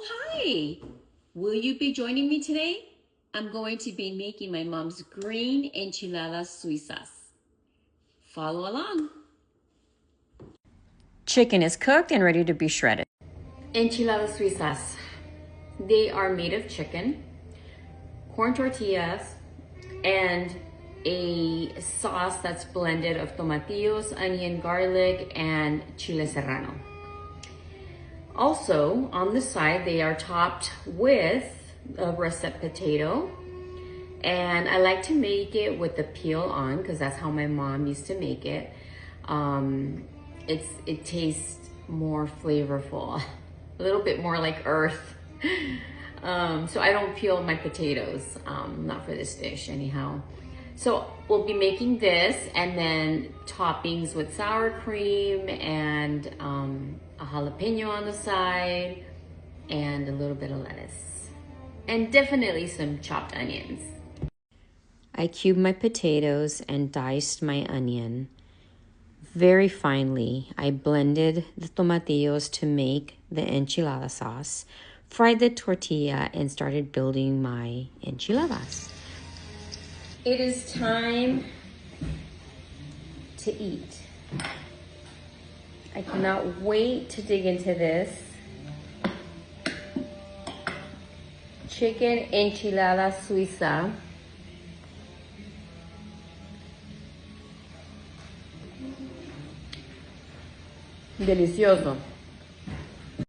Hi! Will you be joining me today? I'm going to be making my mom's green enchiladas suizas. Follow along. Chicken is cooked and ready to be shredded. Enchiladas suizas. They are made of chicken, corn tortillas, and a sauce that's blended of tomatillos, onion, garlic, and chile serrano. Also, on the side, they are topped with a russet potato. And I like to make it with the peel on because that's how my mom used to make it. It tastes more flavorful, a little bit more like earth. So I don't peel my potatoes, not for this dish anyhow. So we'll be making this and then toppings with sour cream and a jalapeno on the side and a little bit of lettuce and definitely some chopped onions. I cubed my potatoes and diced my onion very finely. I blended the tomatillos to make the enchilada sauce, fried the tortilla, and started building my enchiladas. It is time to eat. I cannot wait to dig into this. Chicken enchilada suiza. Delicioso.